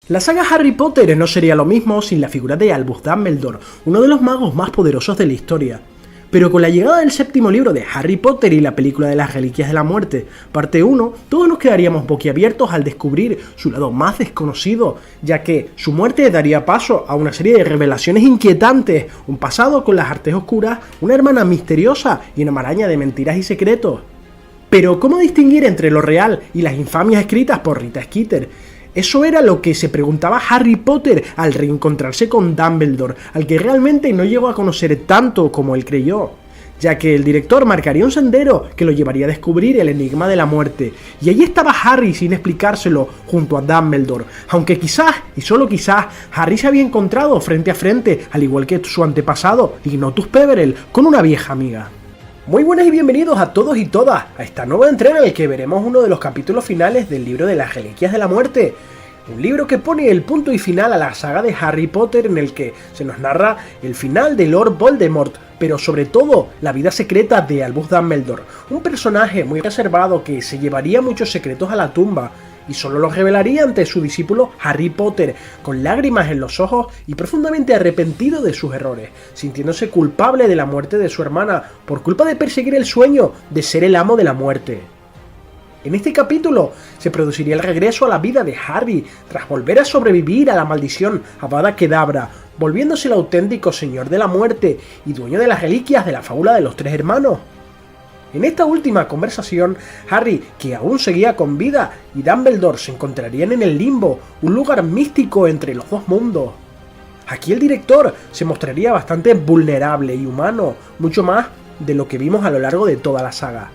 La saga Harry Potter no sería lo mismo sin la figura de Albus Dumbledore, uno de los magos más poderosos de la historia. Pero con la llegada del séptimo libro de Harry Potter y la película de las Reliquias de la Muerte, parte 1, todos nos quedaríamos boquiabiertos al descubrir su lado más desconocido, ya que su muerte daría paso a una serie de revelaciones inquietantes, un pasado con las artes oscuras, una hermana misteriosa y una maraña de mentiras y secretos. Pero ¿cómo distinguir entre lo real y las infamias escritas por Rita Skeeter? Eso era lo que se preguntaba Harry Potter al reencontrarse con Dumbledore, al que realmente no llegó a conocer tanto como él creyó, ya que el director marcaría un sendero que lo llevaría a descubrir el enigma de la muerte, y allí estaba Harry sin explicárselo junto a Dumbledore, aunque quizás, y solo quizás, Harry se había encontrado frente a frente, al igual que su antepasado, Ignotus Peverell, con una vieja amiga. Muy buenas y bienvenidos a todos y todas a esta nueva entrega en la que veremos uno de los capítulos finales del libro de las Reliquias de la Muerte. Un libro que pone el punto y final a la saga de Harry Potter, en el que se nos narra el final de Lord Voldemort, pero sobre todo la vida secreta de Albus Dumbledore, un personaje muy reservado que se llevaría muchos secretos a la tumba y solo los revelaría ante su discípulo Harry Potter, con lágrimas en los ojos y profundamente arrepentido de sus errores, sintiéndose culpable de la muerte de su hermana por culpa de perseguir el sueño de ser el amo de la muerte. En este capítulo se produciría el regreso a la vida de Harry, tras volver a sobrevivir a la maldición Avada Kedavra, volviéndose el auténtico señor de la muerte y dueño de las reliquias de la fábula de los tres hermanos. En esta última conversación, Harry, que aún seguía con vida, y Dumbledore se encontrarían en el Limbo, un lugar místico entre los dos mundos. Aquí el director se mostraría bastante vulnerable y humano, mucho más de lo que vimos a lo largo de toda la saga.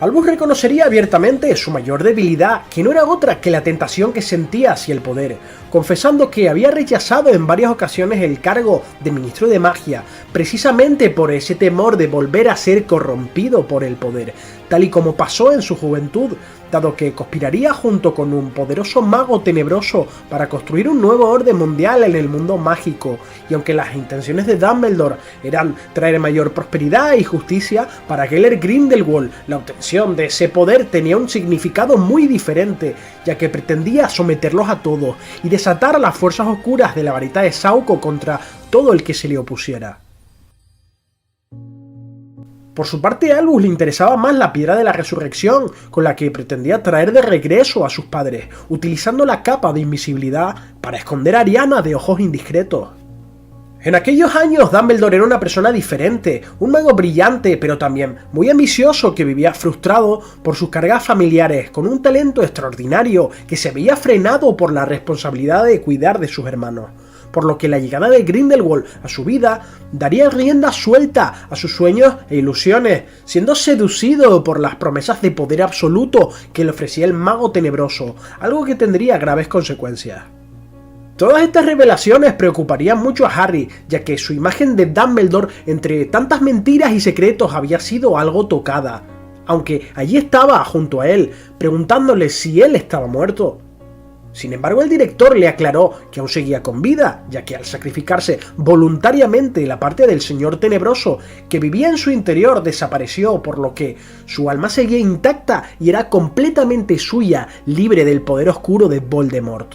Albus reconocería abiertamente su mayor debilidad, que no era otra que la tentación que sentía hacia el poder, confesando que había rechazado en varias ocasiones el cargo de ministro de magia, precisamente por ese temor de volver a ser corrompido por el poder, tal y como pasó en su juventud, dado que conspiraría junto con un poderoso mago tenebroso para construir un nuevo orden mundial en el mundo mágico, y aunque las intenciones de Dumbledore eran traer mayor prosperidad y justicia, para Gellert Grindelwald la obtención de ese poder tenía un significado muy diferente, ya que pretendía someterlos a todos y desatar las fuerzas oscuras de la varita de Sauco contra todo el que se le opusiera. Por su parte, a Albus le interesaba más la piedra de la resurrección, con la que pretendía traer de regreso a sus padres, utilizando la capa de invisibilidad para esconder a Ariana de ojos indiscretos. En aquellos años, Dumbledore era una persona diferente, un mago brillante, pero también muy ambicioso que vivía frustrado por sus cargas familiares, con un talento extraordinario que se veía frenado por la responsabilidad de cuidar de sus hermanos, por lo que la llegada de Grindelwald a su vida daría rienda suelta a sus sueños e ilusiones, siendo seducido por las promesas de poder absoluto que le ofrecía el mago tenebroso, algo que tendría graves consecuencias. Todas estas revelaciones preocuparían mucho a Harry, ya que su imagen de Dumbledore entre tantas mentiras y secretos había sido algo tocada, aunque allí estaba junto a él, preguntándole si él estaba muerto. Sin embargo, el director le aclaró que aún seguía con vida, ya que al sacrificarse voluntariamente la parte del Señor Tenebroso que vivía en su interior desapareció, por lo que su alma seguía intacta y era completamente suya, libre del poder oscuro de Voldemort.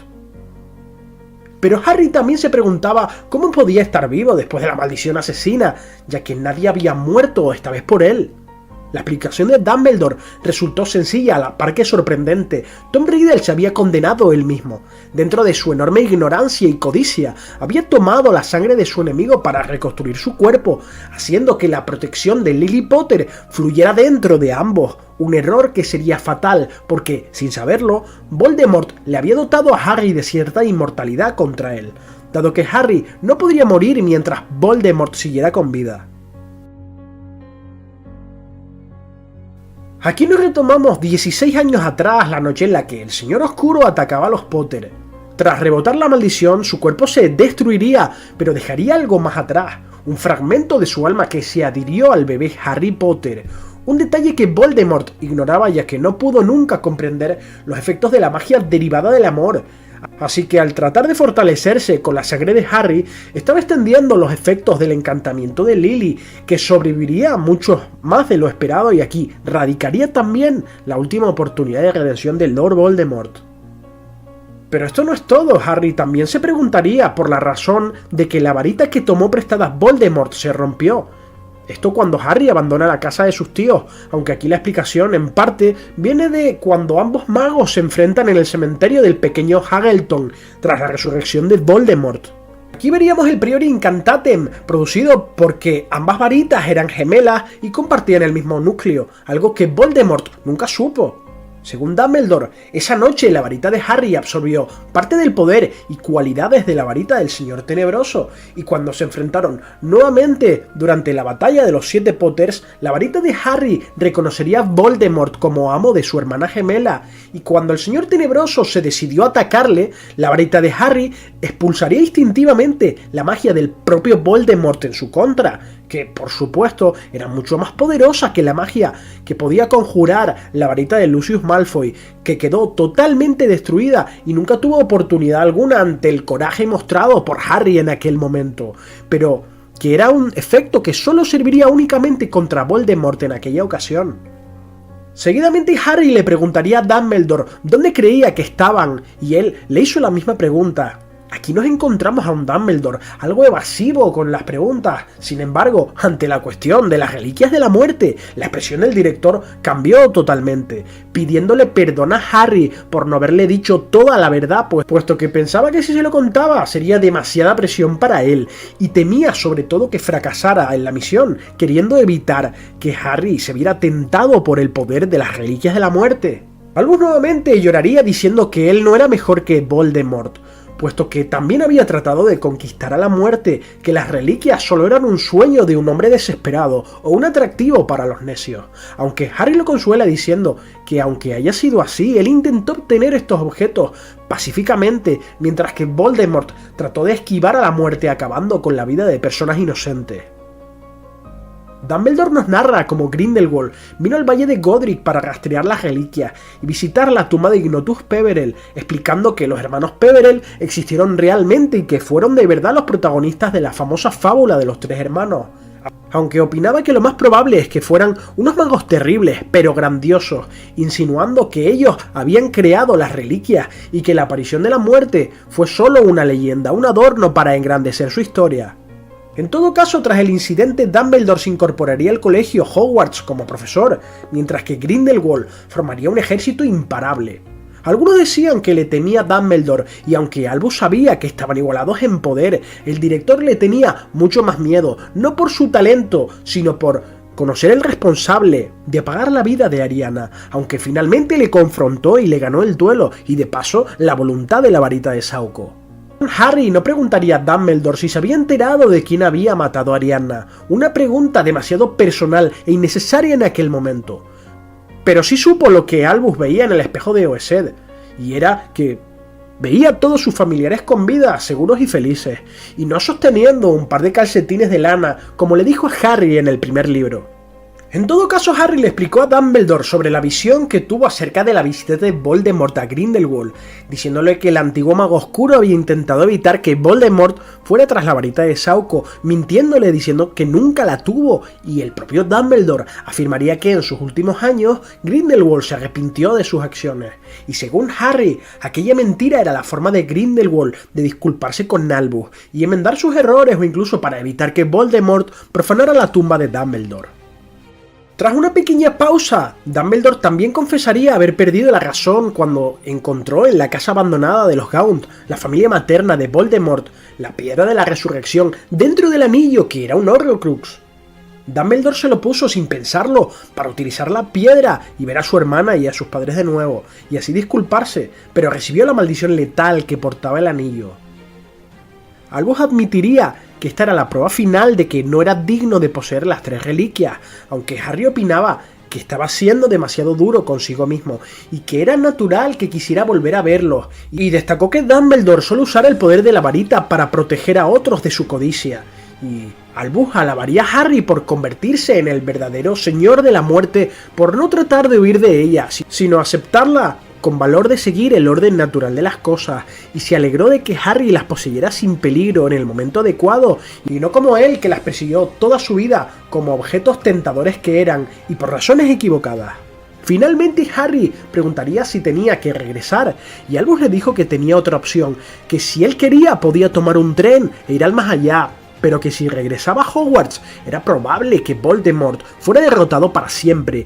Pero Harry también se preguntaba cómo podía estar vivo después de la maldición asesina, ya que nadie había muerto esta vez por él. La explicación de Dumbledore resultó sencilla a la par que sorprendente. Tom Riddle se había condenado él mismo. Dentro de su enorme ignorancia y codicia, había tomado la sangre de su enemigo para reconstruir su cuerpo, haciendo que la protección de Lily Potter fluyera dentro de ambos. Un error que sería fatal, porque, sin saberlo, Voldemort le había dotado a Harry de cierta inmortalidad contra él, dado que Harry no podría morir mientras Voldemort siguiera con vida. Aquí nos retomamos 16 años atrás, la noche en la que el Señor Oscuro atacaba a los Potter. Tras rebotar la maldición, su cuerpo se destruiría, pero dejaría algo más atrás, un fragmento de su alma que se adhirió al bebé Harry Potter, un detalle que Voldemort ignoraba, ya que no pudo nunca comprender los efectos de la magia derivada del amor. Así que al tratar de fortalecerse con la sangre de Harry, estaba extendiendo los efectos del encantamiento de Lily, que sobreviviría mucho más de lo esperado, y aquí radicaría también la última oportunidad de redención de Lord Voldemort. Pero esto no es todo, Harry también se preguntaría por la razón de que la varita que tomó prestada Voldemort se rompió. Esto cuando Harry abandona la casa de sus tíos, aunque aquí la explicación en parte viene de cuando ambos magos se enfrentan en el cementerio del pequeño Haggleton tras la resurrección de Voldemort. Aquí veríamos el Priori Incantatem, producido porque ambas varitas eran gemelas y compartían el mismo núcleo, algo que Voldemort nunca supo. Según Dumbledore, esa noche la varita de Harry absorbió parte del poder y cualidades de la varita del Señor Tenebroso, y cuando se enfrentaron nuevamente durante la batalla de los 7 Potters, la varita de Harry reconocería a Voldemort como amo de su hermana gemela, y cuando el Señor Tenebroso se decidió a atacarle, la varita de Harry expulsaría instintivamente la magia del propio Voldemort en su contra, que por supuesto era mucho más poderosa que la magia que podía conjurar la varita de Lucius Malfoy, que quedó totalmente destruida y nunca tuvo oportunidad alguna ante el coraje mostrado por Harry en aquel momento, pero que era un efecto que solo serviría únicamente contra Voldemort en aquella ocasión. Seguidamente Harry le preguntaría a Dumbledore dónde creía que estaban, y él le hizo la misma pregunta. Aquí nos encontramos a un Dumbledore algo evasivo con las preguntas. Sin embargo, ante la cuestión de las reliquias de la muerte, la expresión del director cambió totalmente, pidiéndole perdón a Harry por no haberle dicho toda la verdad, puesto que pensaba que si se lo contaba sería demasiada presión para él, y temía sobre todo que fracasara en la misión, queriendo evitar que Harry se viera tentado por el poder de las reliquias de la muerte. Albus nuevamente lloraría diciendo que él no era mejor que Voldemort, puesto que también había tratado de conquistar a la muerte, que las reliquias solo eran un sueño de un hombre desesperado o un atractivo para los necios, aunque Harry lo consuela diciendo que aunque haya sido así, él intentó obtener estos objetos pacíficamente, mientras que Voldemort trató de esquivar a la muerte acabando con la vida de personas inocentes. Dumbledore nos narra cómo Grindelwald vino al Valle de Godric para rastrear las reliquias y visitar la tumba de Ignotus Peverell, explicando que los hermanos Peverell existieron realmente y que fueron de verdad los protagonistas de la famosa fábula de los 3 hermanos. Aunque opinaba que lo más probable es que fueran unos magos terribles, pero grandiosos, insinuando que ellos habían creado las reliquias y que la aparición de la muerte fue solo una leyenda, un adorno para engrandecer su historia. En todo caso, tras el incidente, Dumbledore se incorporaría al colegio Hogwarts como profesor, mientras que Grindelwald formaría un ejército imparable. Algunos decían que le temía a Dumbledore, y aunque Albus sabía que estaban igualados en poder, el director le tenía mucho más miedo, no por su talento, sino por conocer el responsable de apagar la vida de Ariana, aunque finalmente le confrontó y le ganó el duelo, y de paso la voluntad de la varita de Sauco. Harry no preguntaría a Dumbledore si se había enterado de quién había matado a Ariana, una pregunta demasiado personal e innecesaria en aquel momento. Pero sí supo lo que Albus veía en el espejo de Oesed, y era que veía a todos sus familiares con vida, seguros y felices, y no sosteniendo un par de calcetines de lana, como le dijo a Harry en el primer libro. En todo caso, Harry le explicó a Dumbledore sobre la visión que tuvo acerca de la visita de Voldemort a Grindelwald, diciéndole que el antiguo mago oscuro había intentado evitar que Voldemort fuera tras la varita de Sauco, mintiéndole diciendo que nunca la tuvo, y el propio Dumbledore afirmaría que en sus últimos años Grindelwald se arrepintió de sus acciones, y según Harry, aquella mentira era la forma de Grindelwald de disculparse con Albus y enmendar sus errores o incluso para evitar que Voldemort profanara la tumba de Dumbledore. Tras una pequeña pausa, Dumbledore también confesaría haber perdido la razón cuando encontró en la casa abandonada de los Gaunt, la familia materna de Voldemort, la piedra de la resurrección dentro del anillo que era un Horcrux. Dumbledore se lo puso sin pensarlo para utilizar la piedra y ver a su hermana y a sus padres de nuevo, y así disculparse, pero recibió la maldición letal que portaba el anillo. Albus admitiría que esta era la prueba final de que no era digno de poseer las 3 reliquias, aunque Harry opinaba que estaba siendo demasiado duro consigo mismo y que era natural que quisiera volver a verlos, y destacó que Dumbledore solo usara el poder de la varita para proteger a otros de su codicia, y Albus alabaría a Harry por convertirse en el verdadero señor de la muerte por no tratar de huir de ella, sino aceptarla con valor de seguir el orden natural de las cosas, y se alegró de que Harry las poseyera sin peligro en el momento adecuado, y no como él, que las persiguió toda su vida como objetos tentadores que eran, y por razones equivocadas. Finalmente Harry preguntaría si tenía que regresar, y Albus le dijo que tenía otra opción, que si él quería podía tomar un tren e ir al más allá, pero que si regresaba a Hogwarts era probable que Voldemort fuera derrotado para siempre.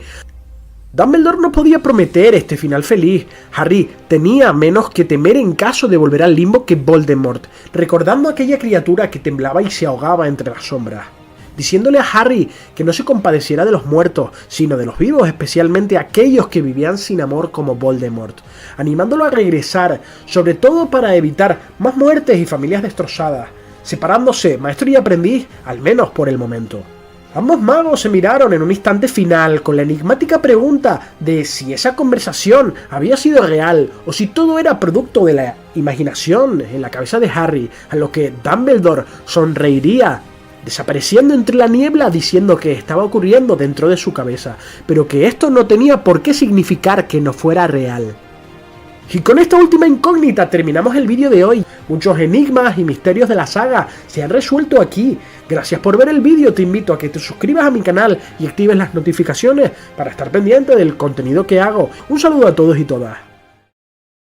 Dumbledore no podía prometer este final feliz. Harry tenía menos que temer en caso de volver al limbo que Voldemort, recordando a aquella criatura que temblaba y se ahogaba entre las sombras, diciéndole a Harry que no se compadeciera de los muertos, sino de los vivos, especialmente aquellos que vivían sin amor como Voldemort, animándolo a regresar, sobre todo para evitar más muertes y familias destrozadas, separándose maestro y aprendiz, al menos por el momento. Ambos magos se miraron en un instante final con la enigmática pregunta de si esa conversación había sido real o si todo era producto de la imaginación en la cabeza de Harry, a lo que Dumbledore sonreiría, desapareciendo entre la niebla diciendo que estaba ocurriendo dentro de su cabeza, pero que esto no tenía por qué significar que no fuera real. Y con esta última incógnita terminamos el vídeo de hoy. Muchos enigmas y misterios de la saga se han resuelto aquí. Gracias por ver el vídeo, te invito a que te suscribas a mi canal y actives las notificaciones para estar pendiente del contenido que hago. Un saludo a todos y todas.